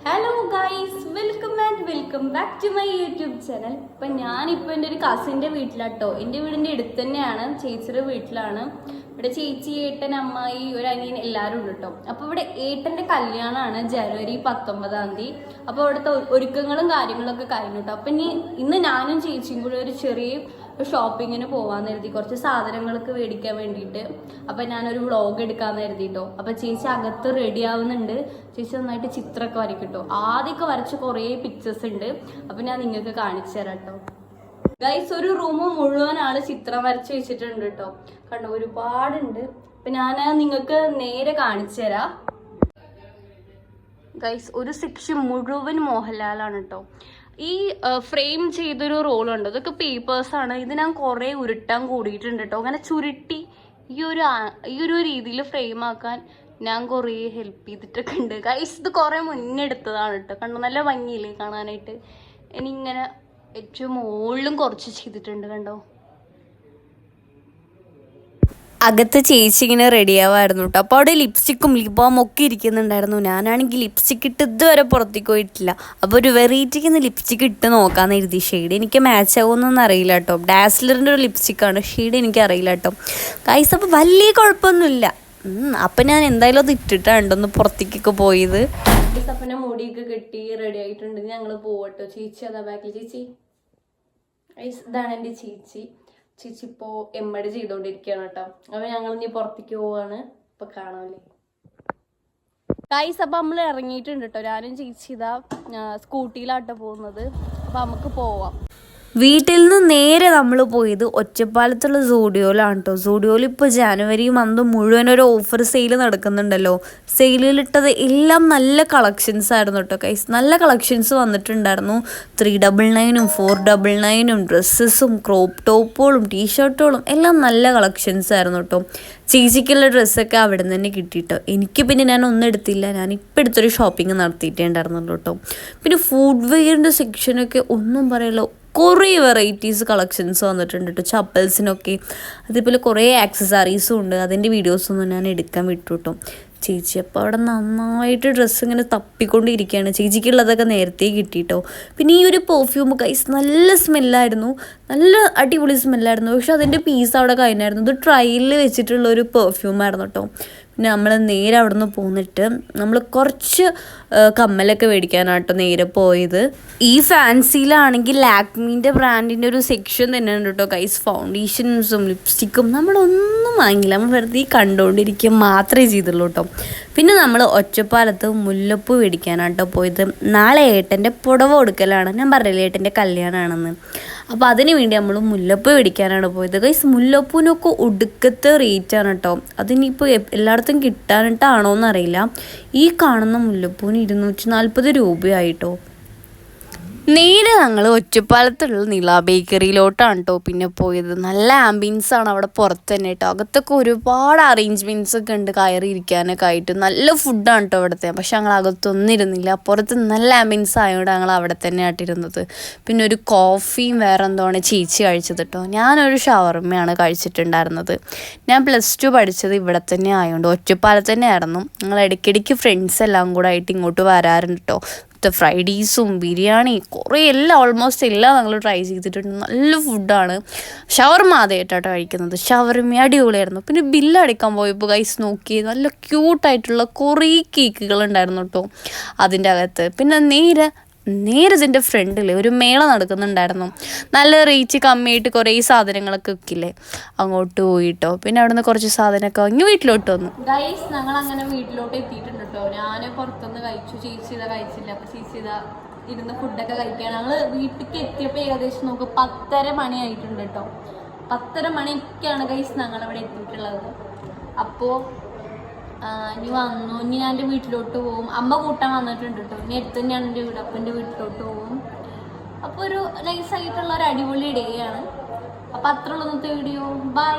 Hello guys, welcome back to my YouTube channel. ഇപ്പം ഞാനിപ്പോൾ എൻ്റെ ഒരു കസിൻ്റെ വീട്ടിലാട്ടോ. എൻ്റെ വീടിൻ്റെ അടുത്ത് തന്നെയാണ്, ചേച്ചിയുടെ വീട്ടിലാണ്. ഇവിടെ ചേച്ചി, ഏട്ടൻ, അമ്മായി, ഒരു അനിയൻ എല്ലാവരും ഉണ്ട് കേട്ടോ. അപ്പോൾ ഇവിടെ ഏട്ടൻ്റെ കല്യാണമാണ് ജനുവരി 19 അപ്പോൾ ഇവിടുത്തെ ഒരുക്കങ്ങളും കാര്യങ്ങളൊക്കെ കഴിഞ്ഞു കേട്ടോ. അപ്പം ഇന്ന് ഞാനും ചേച്ചിയും കൂടി ഒരു ചെറിയ ഷോപ്പിങ്ങിന് പോകാമെന്ന് കരുതി, കുറച്ച് സാധനങ്ങൾക്ക് മേടിക്കാൻ വേണ്ടിയിട്ട്. അപ്പം ഞാനൊരു വ്ളോഗ് എടുക്കാമെന്ന് കരുതിട്ടോ. അപ്പം ചേച്ചി അകത്ത് റെഡി ആവുന്നുണ്ട്. ചേച്ചി നന്നായിട്ട് ചിത്രമൊക്കെ വരയ്ക്കും കേട്ടോ. ആദ്യമൊക്കെ വരച്ച് കുറേ പിക്ചേഴ്സ് ഉണ്ട്. അപ്പം ഞാൻ നിങ്ങൾക്ക് കാണിച്ചു തരാം കേട്ടോ. ഗൈസ്, ഒരു റൂം മുഴുവൻ ആള് ചിത്രം വരച്ച് വെച്ചിട്ടുണ്ട് കേട്ടോ. കണ്ടോ, ഒരുപാടുണ്ട്. അപ്പം ഞാൻ നിങ്ങൾക്ക് നേരെ കാണിച്ചു തരാം. ഗൈസ്, ഒരു സെക്ഷൻ മുഴുവൻ മോഹൻലാലാണ് കേട്ടോ. ഈ ഫ്രെയിം ചെയ്തൊരു റോളുണ്ട്, അതൊക്കെ പേപ്പേഴ്സാണ്. ഇത് ഞാൻ കുറേ ഉരുട്ടാൻ കൂടിയിട്ടുണ്ട് കേട്ടോ. അങ്ങനെ ചുരുട്ടി ഈ ഒരു രീതിയിൽ ഫ്രെയിം ആക്കാൻ ഞാൻ കുറേ ഹെൽപ്പ് ചെയ്തിട്ടൊക്കെ ഉണ്ട് ഗൈസ്. ഇത് കുറേ മുന്നേ എടുത്തതാണ് കേട്ടോ. കണ്ടോ, നല്ല ഭംഗിയില്ലേ കാണാനായിട്ട്. ഇങ്ങനെ ഏറ്റവും മുകളിലും കുറച്ച് ചെയ്തിട്ടുണ്ട് കണ്ടോ. അകത്ത് ചേച്ചി ഇങ്ങനെ റെഡിയാവായിരുന്നു കേട്ടോ. അപ്പോൾ അവിടെ ലിപ്സ്റ്റിക്കും ലിപ്ബാമും ഒക്കെ ഇരിക്കുന്നുണ്ടായിരുന്നു. ഞാനാണെങ്കിൽ ലിപ്സ്റ്റിക് ഇട്ട് ഇതുവരെ പുറത്തേക്ക് പോയിട്ടില്ല. അപ്പോൾ ഒരു വെറൈറ്റിക്ക് ഇന്ന് ലിപ്സ്റ്റിക് ഇട്ട് നോക്കാമെന്ന് എഴുതി. ഷെയ്ഡ് എനിക്ക് മാച്ച് ആവുമെന്നൊന്നും അറിയില്ല കേട്ടോ. ഡാസ്ലറിൻ്റെ ഒരു ലിപ്സ്റ്റിക്കാണ്, ഷെയ്ഡ് എനിക്ക് അറിയില്ല കേട്ടോ ഗൈസ്. അപ്പോൾ വലിയ കുഴപ്പമൊന്നുമില്ല. അപ്പം ഞാൻ എന്തായാലും അത് ഇട്ടിട്ടാണ് ഒന്ന് പുറത്തേക്കൊക്കെ പോയത്. അപ്പം ഞാൻ മുടിയൊക്കെ കെട്ടി റെഡി ആയിട്ടുണ്ട്. ഞങ്ങൾ പോവട്ടോ. ചേച്ചി അതാ ബാക്കിൽ. ചേച്ചി ഗൈസ്, ഇതാണ് എൻ്റെ ചേച്ചി. ചേച്ചി ഇപ്പോൾ എമ്മഡ് ചെയ്തോണ്ടിരിക്കുകയാണ് കേട്ടോ. അപ്പൊ ഞങ്ങൾ ഇനി പുറത്തേക്ക് പോവാണ്. ഇപ്പൊ കാണാമല്ലേ ഗൈസ്. അപ്പൊ നമ്മൾ ഇറങ്ങിയിട്ടുണ്ട് കേട്ടോ. ഞാനും ചേച്ചി ഇതാ സ്കൂട്ടിയിലാട്ടോ പോകുന്നത്. അപ്പൊ നമുക്ക് പോവാം. വീട്ടിൽ നിന്ന് നേരെ നമ്മൾ പോയത് ഒറ്റപ്പാലത്തുള്ള സൂഡിയോയിലാണ് കേട്ടോ. സൂഡിയോയിൽ ഇപ്പോൾ ജനുവരി മന്ത് മുഴുവൻ ഒരു ഓഫർ സെയിൽ നടക്കുന്നുണ്ടല്ലോ. സെയിലിലിട്ടത് എല്ലാം നല്ല കളക്ഷൻസ് ആയിരുന്നു കേട്ടോ ഗൈസ്. നല്ല കളക്ഷൻസ് വന്നിട്ടുണ്ടായിരുന്നു. 399 499 ഡ്രസ്സസും ക്രോപ്പ് ടോപ്പുകളും ടീഷർട്ടുകളും എല്ലാം നല്ല കളക്ഷൻസ് ആയിരുന്നു കേട്ടോ. ചേച്ചിക്കുള്ള ഡ്രസ്സൊക്കെ അവിടെ നിന്ന് തന്നെ കിട്ടിയിട്ടോ. എനിക്ക് പിന്നെ ഞാൻ ഒന്നും എടുത്തില്ല. ഞാനിപ്പോൾ എടുത്തൊരു ഷോപ്പിംഗ് നടത്തിയിട്ടേ ഉണ്ടായിരുന്നുള്ളൂ കേട്ടോ. പിന്നെ ഫുഡ് വെയറിൻ്റെ സെക്ഷനൊക്കെ ഒന്നും പറയല്ലോ, കുറേ വെറൈറ്റീസ് കളക്ഷൻസ് വന്നിട്ടുണ്ട് കേട്ടോ. ചപ്പൽസിനൊക്കെ അതേപോലെ കുറേ ആക്സസറീസും ഉണ്ട്. അതിൻ്റെ വീഡിയോസൊന്നും ഞാൻ എടുക്കാൻ വിട്ടു കേട്ടോ. ചേച്ചി അപ്പോൾ അവിടെ നന്നായിട്ട് ഡ്രസ്സ് ഇങ്ങനെ തപ്പിക്കൊണ്ടിരിക്കുകയാണ്. ചേച്ചിക്കുള്ളതൊക്കെ നേരത്തെ കിട്ടിയിട്ടോ. പിന്നെ ഈ ഒരു പെർഫ്യൂം ഗൈസ് നല്ല സ്മെല്ലായിരുന്നു, നല്ല അടിപൊളി സ്മെല്ലായിരുന്നു. പക്ഷെ അതിൻ്റെ പീസ് അവിടെ കഴിഞ്ഞായിരുന്നു. ഇത് ട്രയലിൽ വെച്ചിട്ടുള്ള ഒരു പെർഫ്യൂമായിരുന്നു കേട്ടോ. പിന്നെ നമ്മൾ നേരെ അവിടെ നിന്ന് പോന്നിട്ട് നമ്മൾ കുറച്ച് കമ്മലൊക്കെ മേടിക്കാനാട്ടോ നേരെ പോയത്. ഈ ഫാൻസിയിലാണെങ്കിൽ ലാക്മീൻ്റെ ബ്രാൻഡിൻ്റെ ഒരു സെക്ഷൻ തന്നെ ഉണ്ട് കേട്ടോ ഗൈസ്. ഫൗണ്ടേഷൻസും ലിപ്സ്റ്റിക്കും നമ്മളൊന്നും വാങ്ങില്ല. നമ്മൾ വെറുതെ കണ്ടുകൊണ്ടിരിക്കുക മാത്രമേ ചെയ്തുള്ളൂ കേട്ടോ. പിന്നെ നമ്മൾ ഒറ്റപ്പാലത്ത് മുല്ലപ്പൂ മേടിക്കാനാട്ടോ പോയത്. നാളെ ഏട്ടൻ്റെ പുടവ കൊടുക്കലാണ്. ഞാൻ പറഞ്ഞില്ലേ ഏട്ടൻ്റെ കല്യാണമാണെന്ന്. അപ്പോൾ അതിന് വേണ്ടി നമ്മൾ മുല്ലപ്പൂ മേടിക്കാനാണ് പോയത് ഗൈസ്. മുല്ലപ്പൂവിനൊക്കെ ഒടുക്കത്തെ റേറ്റാണ് കേട്ടോ. അതിനിപ്പോൾ എല്ലായിടത്തും കിട്ടാനിട്ടാണോ എന്നറിയില്ല. ഈ കാണുന്ന മുല്ലപ്പൂവിന് 240 രൂപയായിട്ടോ. നേരെ ഞങ്ങൾ ഒറ്റപ്പാലത്തുള്ള നില ബേക്കറിയിലോട്ടാണ് കേട്ടോ പിന്നെ പോയത്. നല്ല ആംബിയൻസ് ആണ് അവിടെ പുറത്ത് തന്നെ കേട്ടോ. അകത്തൊക്കെ ഒരുപാട് അറേഞ്ച്മെൻറ്റ്സ് ഒക്കെ ഉണ്ട് കയറിയിരിക്കാനൊക്കെ ആയിട്ട്. നല്ല ഫുഡാണ് കേട്ടോ അവിടുത്തെ. പക്ഷെ ഞങ്ങൾ അകത്തൊന്നും ഇരുന്നില്ല. പുറത്ത് നല്ല ആംബിയൻസ് ആയതുകൊണ്ട് ഞങ്ങൾ അവിടെ തന്നെ ആയിട്ടിരുന്നത്. പിന്നെ ഒരു കോഫിയും വേറെ എന്താണ് ചേച്ചി കഴിച്ചത് കേട്ടോ. ഞാനൊരു ഷവർമ്മയാണ് കഴിച്ചിട്ടുണ്ടായിരുന്നത്. ഞാൻ +2 പഠിച്ചത് ഇവിടെ തന്നെ ആയതുകൊണ്ട് ഒറ്റപ്പാലത്ത് തന്നെ ആയിരുന്നു. ഞങ്ങൾ ഇടയ്ക്കിടയ്ക്ക് ഫ്രണ്ട്സ് എല്ലാം കൂടെ ആയിട്ട് ഇങ്ങോട്ട് വരാറുണ്ട് കേട്ടോ. ഫ്രൈഡീസും ബിരിയാണി കുറേ എല്ലാം ഓൾമോസ്റ്റ് എല്ലാം ഞങ്ങൾ ട്രൈ ചെയ്തിട്ടുണ്ട്. നല്ല ഫുഡാണ്. ഷവർമ ആദ്യമായിട്ടാണ് കഴിക്കുന്നത്. ഷവർമ അടിപൊളിയായിരുന്നു. പിന്നെ ബില്ല് അടിക്കാൻ പോയപ്പോൾ ഗൈസ് നോക്കി നല്ല ക്യൂട്ടായിട്ടുള്ള കുറേ കേക്കുകൾ ഉണ്ടായിരുന്നു കേട്ടോ അതിൻ്റെ അകത്ത്. പിന്നെ നേരെ ഇതിൻ്റെ ഫ്രണ്ടിൽ ഒരു മേള നടക്കുന്നുണ്ടായിരുന്നു. നല്ല റേറ്റ് കമ്മിയായിട്ട് കുറേ സാധനങ്ങളൊക്കെ വെക്കില്ലേ, അങ്ങോട്ട് പോയിട്ടോ. പിന്നെ അവിടെ നിന്ന് കുറച്ച് സാധനമൊക്കെ വാങ്ങി വീട്ടിലോട്ട് വന്നു. ഗൈസ്, ഞങ്ങൾ അങ്ങനെ വീട്ടിലോട്ട് എത്തിയിട്ടുണ്ട് കേട്ടോ. ഞാൻ പുറത്തുനിന്ന് കഴിച്ചു, ചേച്ചി ഇതാ കഴിച്ചില്ല. അപ്പോൾ ചേച്ചി ഇതാ ഇരുന്ന് ഫുഡൊക്കെ കഴിക്കുകയാണ്. ഞങ്ങൾ വീട്ടിലേക്ക് എത്തിയപ്പോൾ ഏകദേശം നമുക്ക് 10:30 മണി ആയിട്ടുണ്ട് കേട്ടോ. 10:30 മണിയൊക്കെയാണ് ഗൈസ് ഞങ്ങളിവിടെ എത്തിയിട്ടുള്ളത്. അപ്പോൾ ഇനി ഞാൻ എൻ്റെ വീട്ടിലോട്ട് പോകും. അമ്മ കൂട്ടാൻ വന്നിട്ടുണ്ട് കേട്ടോ. ഇനി അടുത്ത് തന്നെയാണ് എൻ്റെ വീട്. അപ്പം എൻ്റെ വീട്ടിലോട്ട് പോകും. അപ്പോൾ ഒരു നൈസായിട്ടുള്ള ഒരു അടിപൊളി ഡേ ആണ്. അപ്പോൾ അത്രയുള്ള ഇന്നത്തെ വീഡിയോ. ബൈ.